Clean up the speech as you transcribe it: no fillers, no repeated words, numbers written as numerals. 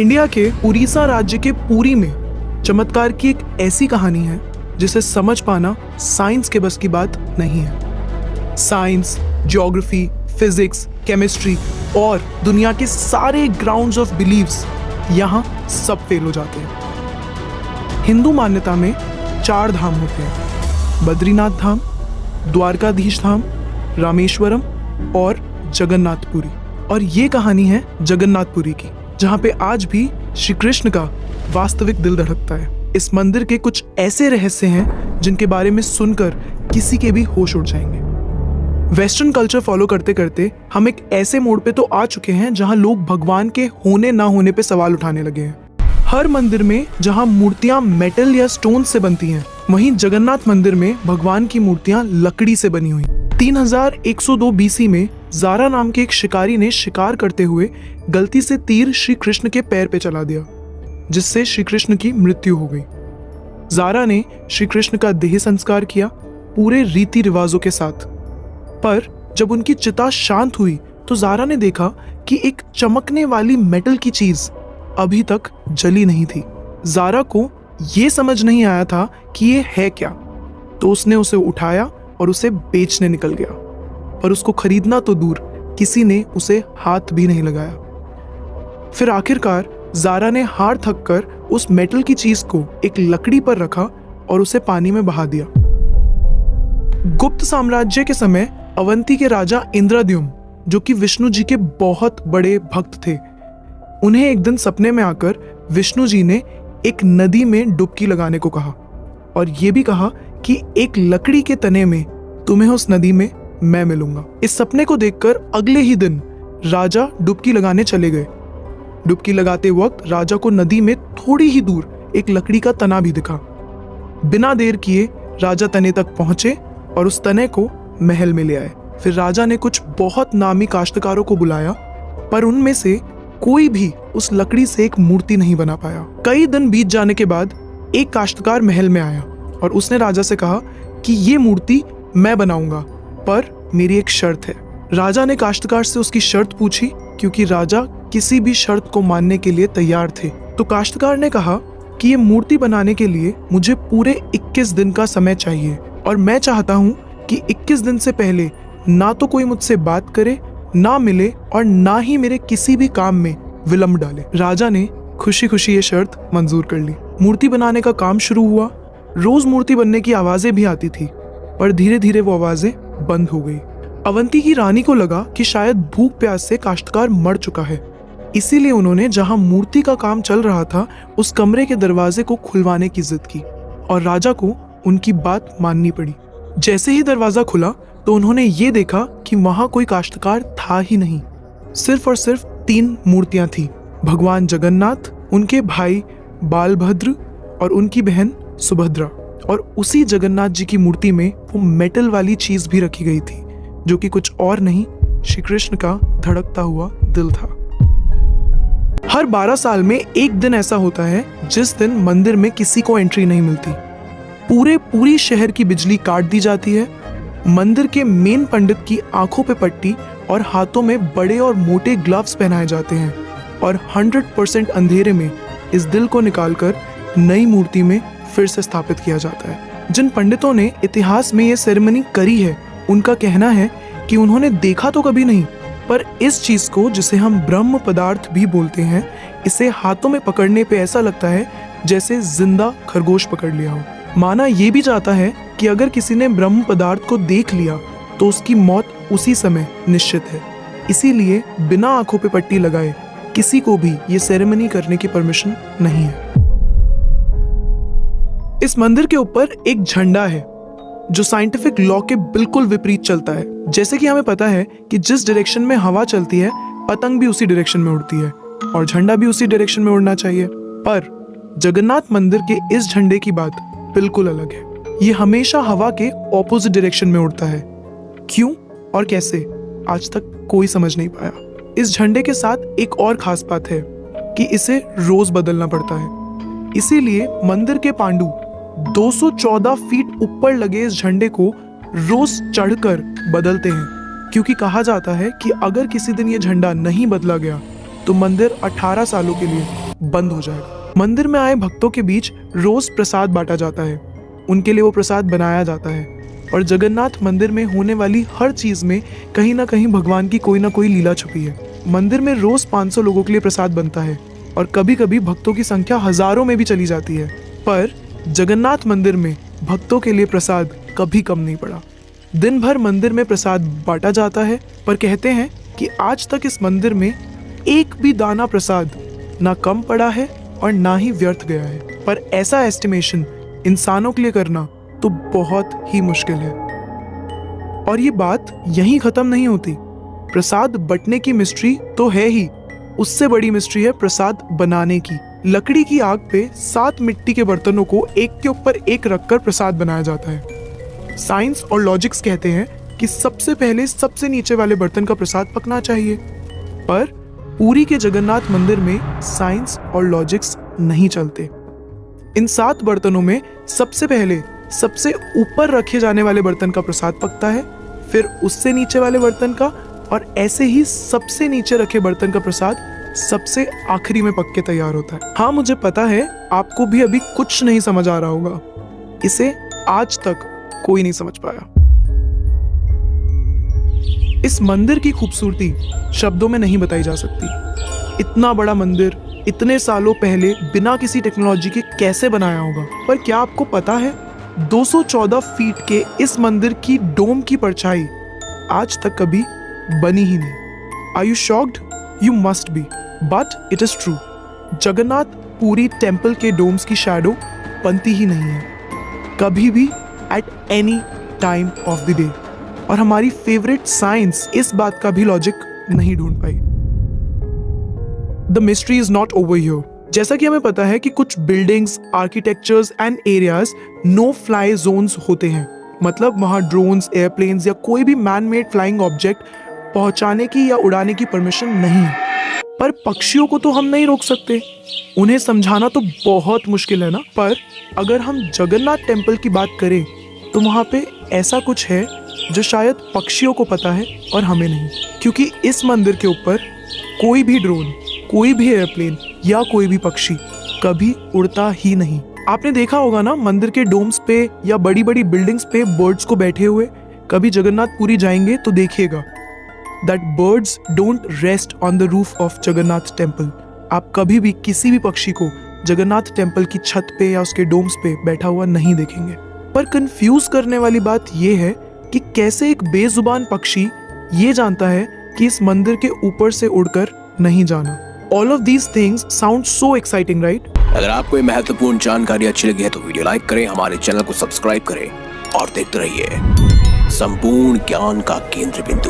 India के उड़ीसा राज्य के पुरी में चमत्कार की एक ऐसी कहानी है जिसे समझ पाना साइंस के बस की बात नहीं है। साइंस, ज्योग्राफी, फिजिक्स, केमिस्ट्री और दुनिया के सारे ग्राउंड्स ऑफ बिलीव्स यहाँ सब फेल हो जाते हैं। हिंदू मान्यता में 4 धाम होते हैं: बद्रीनाथ धाम, द्वारकाधीश धाम, रामेश्वरम और जगन्नाथपुरी। और ये कहानी है जगन्नाथपुरी की, जहाँ पे आज भी श्री कृष्ण का वास्तविक दिल धड़कता है। इस मंदिर के कुछ ऐसे रहस्य हैं जिनके बारे में सुनकर किसी के भी होश उड़ जाएंगे। वेस्टर्न कल्चर फॉलो करते करते हम एक ऐसे मोड़ पे तो आ चुके हैं जहां लोग भगवान के होने ना होने पे सवाल उठाने लगे हैं। हर मंदिर में जहां मूर्तियां मेटल या स्टोन से बनती हैं, वहीं जगन्नाथ मंदिर में भगवान की मूर्तियां लकड़ी से बनी हुई। 3102 BC में ज़ारा नाम के एक शिकारी ने शिकार करते हुए गलती से तीर श्री कृष्ण के पैर पे चला दिया, जिससे श्री कृष्ण की मृत्यु हो गई। ज़ारा ने श्री कृष्ण का देह संस्कार किया पूरे रीति रिवाजों के साथ। पर जब उनकी चिता शांत हुई तो ज़ारा ने देखा कि एक चमकने वाली मेटल की चीज अभी तक जली नहीं थी। ज़ारा को ये समझ नहीं आया था कि ये है क्या, तो उसने उसे उठाया और उसे बेचने निकल गया। पर उसको खरीदना तो दूर, किसी ने उसे हाथ भी नहीं लगाया। फिर आखिरकार ज़ारा ने हार थक कर उस मेटल की चीज को एक लकड़ी पर रखा और उसे पानी में बहा दिया। गुप्त साम्राज्य के समय अवंती के राजा इंद्रद्युम्न, जो कि विष्णु जी के बहुत बड़े भक्त थे, उन्हें एक दिन सपने में आकर विष्णु जी ने एक नदी में डुबकी लगाने को कहा और ये भी कहा कि एक लकड़ी के तने में तुम्हें उस नदी में मैं मिलूंगा। इस सपने को देखकर अगले ही दिन राजा डुबकी लगाने चले गए। डुबकी लगाते वक्त राजा को नदी में थोड़ी ही दूर एक लकड़ी का तना भी दिखा। बिना देर किए राजा तने तक पहुंचे और उस तने को महल में ले आए। फिर राजा ने कुछ बहुत नामी काश्तकारों को बुलाया, पर उनमें से कोई भी उस लकड़ी से एक मूर्ति नहीं बना पाया। कई दिन बीत जाने के बाद एक काश्तकार महल में आया और उसने राजा से कहा कि ये मूर्ति मैं बनाऊंगा, पर मेरी एक शर्त है। राजा ने काश्तकार से उसकी शर्त पूछी, क्योंकि राजा किसी भी शर्त को मानने के लिए तैयार थे। तो काश्तकार ने कहा कि ये मूर्ति बनाने के लिए मुझे पूरे 21 दिन का समय चाहिए और मैं चाहता हूँ कि 21 दिन से पहले ना तो कोई मुझसे बात करे, ना मिले और ना ही मेरे किसी भी काम में विलंब डाले। राजा ने खुशी खुशी ये शर्त मंजूर कर ली। मूर्ति बनाने का काम शुरू हुआ। रोज मूर्ति बनने की आवाजें भी आती थी, पर धीरे धीरे वो आवाजें बंद हो गई। अवंती की रानी को लगा कि शायद भूख प्यास से काश्तकार मर चुका है, इसीलिए उन्होंने जहां मूर्ति का काम चल रहा था उस कमरे के दरवाजे को खुलवाने की जिद की और राजा को उनकी बात माननी पड़ी। जैसे ही दरवाजा खुला तो उन्होंने ये देखा कि वहां कोई काश्तकार था ही नहीं। सिर्फ और सिर्फ 3 मूर्तियां थी: भगवान जगन्नाथ, उनके भाई बालभद्र और उनकी बहन सुभद्रा। और उसी जगन्नाथ जी की मूर्ति में वो मेटल वाली चीज भी रखी गई थी, जो कि कुछ और नहीं, श्री कृष्ण का धड़कता हुआ दिल था। हर 12 साल में एक दिन ऐसा होता है जिस दिन मंदिर में किसी को एंट्री नहीं मिलती। पूरी शहर की बिजली काट दी जाती है। मंदिर के मेन पंडित की आंखों पे पट्टी और हाथों में बड़े और मोटे ग्लव्स पहनाए जाते हैं और 100% अंधेरे में इस दिल को निकालकर नई मूर्ति में फिर से स्थापित किया जाता है। जिन पंडितों ने इतिहास में ये सेरेमनी करी है, उनका कहना है कि उन्होंने देखा तो कभी नहीं, पर इस चीज को, जिसे हम ब्रह्म पदार्थ भी बोलते हैं, इसे हाथों में पकड़ने पे ऐसा लगता है जैसे जिंदा खरगोश पकड़ लिया हो। माना ये भी जाता है कि अगर किसी ने ब्रह्म पदार्थ को देख लिया तो उसकी मौत उसी समय निश्चित है। इसीलिए बिना आंखों पे पट्टी लगाए किसी को भी ये सेरेमनी करने की परमिशन नहीं है। इस मंदिर के ऊपर एक झंडा है जो साइंटिफिक लॉ के बिल्कुल विपरीत चलता है। जैसे कि हमें पता है कि जिस डायरेक्शन में हवा चलती है, पतंग भी उसी डायरेक्शन में उड़ती है और झंडा भी उसी डायरेक्शन में उड़ना चाहिए। पर जगन्नाथ मंदिर के इस झंडे की बात बिल्कुल अलग है। ये हमेशा हवा के ऑपोजिट डायरेक्शन में उड़ता है। क्यों और कैसे, आज तक कोई समझ नहीं पाया। इस झंडे के साथ एक और खास बात है कि इसे रोज बदलना पड़ता है। इसीलिए मंदिर के पांडु 214 फीट ऊपर लगे इस झंडे को रोज चढ़कर बदलते हैं, क्योंकि कहा जाता है कि अगर किसी दिन ये झंडा नहीं बदला गया तो मंदिर 18 सालों के लिए बंद हो जाएगा। मंदिर में आए भक्तों के बीच रोज प्रसाद बांटा जाता है, उनके लिए वो प्रसाद बनाया जाता है और जगन्नाथ मंदिर में होने वाली हर चीज में कहीं ना कहीं भगवान की कोई ना कोई लीला छुपी है। मंदिर में रोज 500 लोगों के लिए प्रसाद बनता है और कभी कभी भक्तों की संख्या हजारों में भी चली जाती है, पर जगन्नाथ मंदिर में भक्तों के लिए प्रसाद कभी कम नहीं पड़ा। दिन भर मंदिर में प्रसाद बांटा जाता है, पर कहते हैं कि आज तक इस मंदिर में एक भी दाना प्रसाद ना कम पड़ा है और ना ही व्यर्थ गया है। पर ऐसा एस्टिमेशन इंसानों के लिए करना तो बहुत ही मुश्किल है। और ये बात यहीं खत्म नहीं होती। प्रसाद बंटने की मिस्ट्री तो है ही, उससे बड़ी मिस्ट्री है प्रसाद बनाने की। लकड़ी की आग पे 7 मिट्टी के बर्तनों को एक के ऊपर एक रखकर प्रसाद बनाया जाता है। साइंस और लॉजिक्स कहते हैं कि सबसे पहले सबसे नीचे वाले बर्तन का प्रसाद पकना चाहिए, पर पुरी के जगन्नाथ मंदिर में साइंस और लॉजिक्स नहीं चलते। इन 7 बर्तनों में सबसे पहले सबसे ऊपर रखे जाने वाले बर्तन का प्रसाद पकता है, फिर उससे नीचे वाले बर्तन का, और ऐसे ही सबसे नीचे रखे बर्तन का प्रसाद सबसे आखिरी में पक के तैयार होता है। हाँ, मुझे पता है आपको भी अभी कुछ नहीं समझ आ रहा होगा। इसे आज तक कोई नहीं समझ पाया। इस मंदिर की खूबसूरती शब्दों में नहीं बताई जा सकती। इतना बड़ा मंदिर इतने सालों पहले बिना किसी टेक्नोलॉजी के कैसे बनाया होगा? पर क्या आपको पता है 214 फीट के इस मंदिर की डोम की परछाई आज तक कभी बनी ही नहीं। Are you shocked? You must be, but it is true. Jagannath Puri temple के डोम्स की शैडो बनती ही नहीं है कभी भी, at any time of the day। और हमारी फेवरेट साइंस इस बात का भी लॉजिक नहीं ढूंढ पाई। The mystery is not over here। जैसा कि हमें पता है कि कुछ buildings, architectures and areas no fly zones होते हैं, मतलब वहां ड्रोन्स, एयरप्लेन्स या कोई भी मैन मेड फ्लाइंग ऑब्जेक्ट पहुंचाने की या उड़ाने की परमिशन नहीं है। पर पक्षियों को तो हम नहीं रोक सकते, उन्हें समझाना तो बहुत मुश्किल है ना। पर अगर हम जगन्नाथ टेम्पल की बात करें तो वहां पे ऐसा कुछ है जो शायद पक्षियों को पता है और हमें नहीं, क्योंकि इस मंदिर के ऊपर कोई भी ड्रोन, कोई भी एयरप्लेन या कोई भी पक्षी कभी उड़ता ही नहीं। आपने देखा होगा ना मंदिर के डोम्स पे या बड़ी बड़ी बिल्डिंग्स पे बर्ड्स को बैठे हुए। कभी जगन्नाथ पुरी जाएंगे तो देखिएगा that birds don't rest on the roof of Jagannath temple. आप कभी भी किसी भी पक्षी को जगन्नाथ टेम्पल की छत पे या उसके डोम्स पे बैठा हुआ नहीं देखेंगे। पर कंफ्यूज करने वाली बात यह है कि कैसे एक बेजुबान पक्षी ये जानता है कि इस मंदिर के ऊपर से उड़कर नहीं जाना। All of these things sound so exciting, right? अगर आपको ये महत्वपूर्ण जानकारी अच्छी लगी है तो वीडियो लाइक करें, हमारे चैनल को सब्सक्राइब करें और देखते रहिए संपूर्ण ज्ञान का केंद्र बिंदु।